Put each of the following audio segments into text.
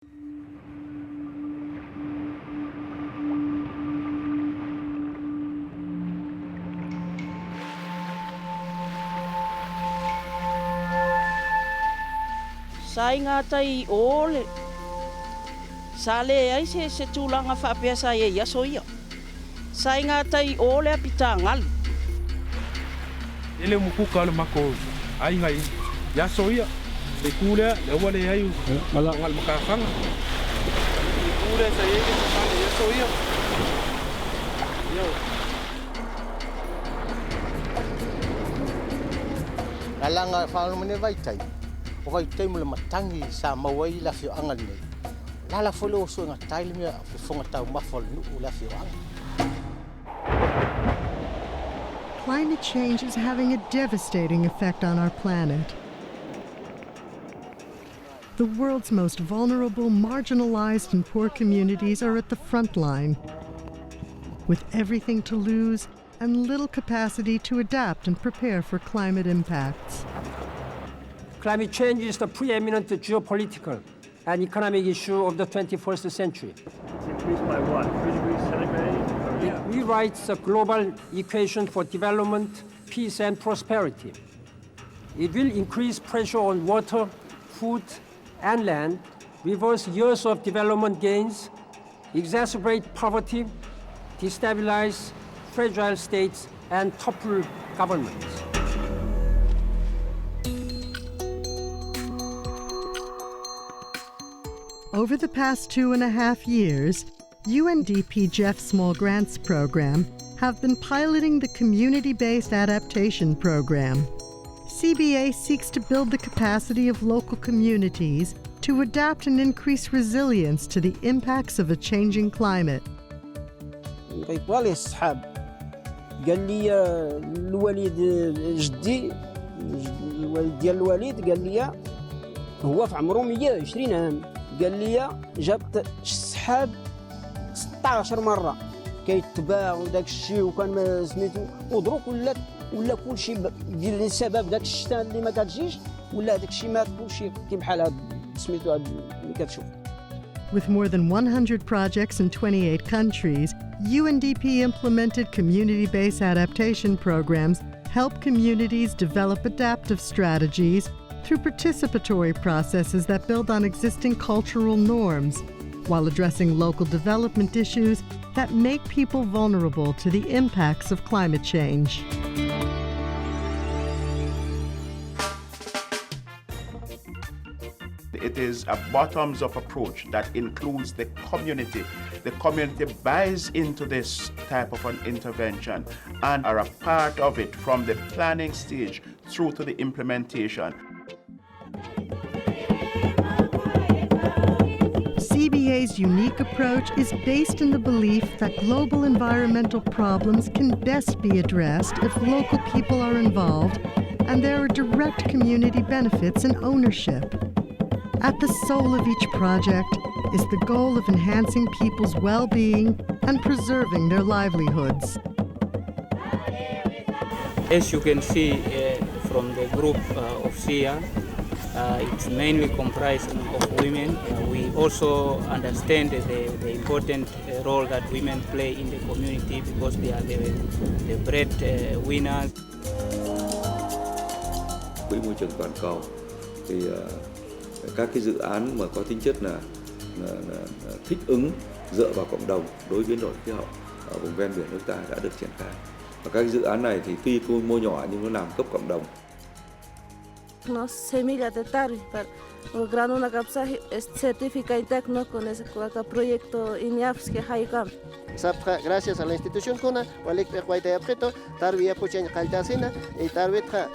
Sainga tai ole. Sale ai se tulanga whapeasa e yaso ia. Sainga tai ole apita ngal. Ele mukuka le mako ai ngai yaso ia. Le kule le wale ai ngal makafanga. Le kule sa ye yaso ia. Yo. Alanga whaano mene vaitai. O vaitai mule matangi sa mawai la fio anga nei. Lala fole o so nga taile mea fonga tau mafol nu la fio anga. Climate change is having a devastating effect on our planet. The world's most vulnerable, marginalized, and poor communities are at the front line, with everything to lose and little capacity to adapt and prepare for climate impacts. Climate change is the preeminent geopolitical and economic issue of the 21st century. It's increased by what? 3 degrees centigrade? It rewrites the global equation for development, peace, and prosperity. It will increase pressure on water, food, and land, reverse years of development gains, exacerbate poverty, destabilize fragile states, and topple governments. Over the past 2.5 years, UNDP Jeff Small Grants Program have been piloting the Community Based Adaptation Program. CBA seeks to build the capacity of local communities to adapt and increase resilience to the impacts of a changing climate. طوال السحاب قال لي الوليد جدي الوالد ديال الوالد قال لي هو في عمره 120 عام قال لي جابت السحاب 16 مره كيتباع وداك الشيء وكان سميتو ودروك ولا كلشي ديال السبب داك الشتاء اللي ما كتجيش ولا داك الشيء مات كلشي بحال هاد سميتو هاد اللي كتشوف. With more than 100 projects in 28 countries, UNDP implemented community-based adaptation programs help communities develop adaptive strategies through participatory processes that build on existing cultural norms, while addressing local development issues that make people vulnerable to the impacts of climate change. It is a bottoms-up approach that includes the community. The community buys into this type of an intervention and are a part of it from the planning stage through to the implementation. CBA's unique approach is based in the belief that global environmental problems can best be addressed if local people are involved and there are direct community benefits and ownership. At the soul of each project is the goal of enhancing people's well-being and preserving their livelihoods. As you can see from the group of SIA, it's mainly comprised of women. We also understand the important role that women play in the community because they are the breadwinners. Quỹ môi trường toàn cầu thì các cái dự án mà có tính chất là thích ứng dựa vào cộng đồng đối với biến đổi khí hậu ở vùng ven biển nước ta đã được triển khai. Và các dự án này thì tuy quy mô nhỏ nhưng nó làm cấp cộng đồng. Semilla de tarifar, grano na kapsa certificate techno con ese proyecto iniafske haikam. Gracias a la institución kuna walik pekwai apketo tarbiya puchen kaltasina y tarbetra.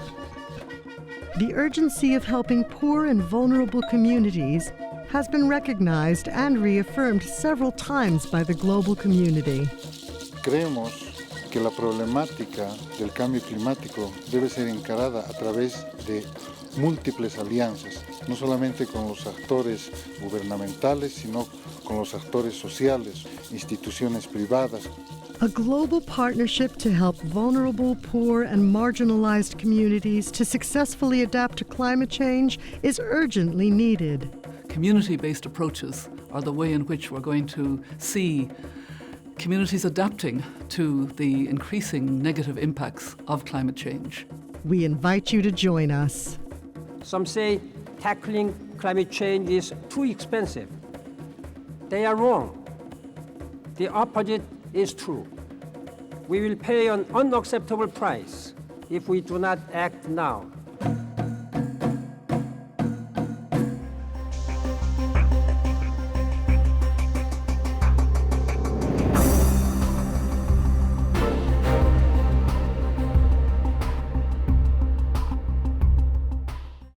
The urgency of helping poor and vulnerable communities has been recognized and reaffirmed several times by the global community. Creemos que la problemática del cambio climático debe ser encarada a través de múltiples alianzas, no solamente con los actores gubernamentales, sino con los actores sociales, instituciones privadas. A global partnership to help vulnerable, poor, and marginalized communities to successfully adapt to climate change is urgently needed. community-based approaches are the way in which we're going to see communities adapting to the increasing negative impacts of climate change. We invite you to join us. Some say tackling climate change is too expensive. They are wrong. The opposite is true. We will pay an unacceptable price if we do not act now.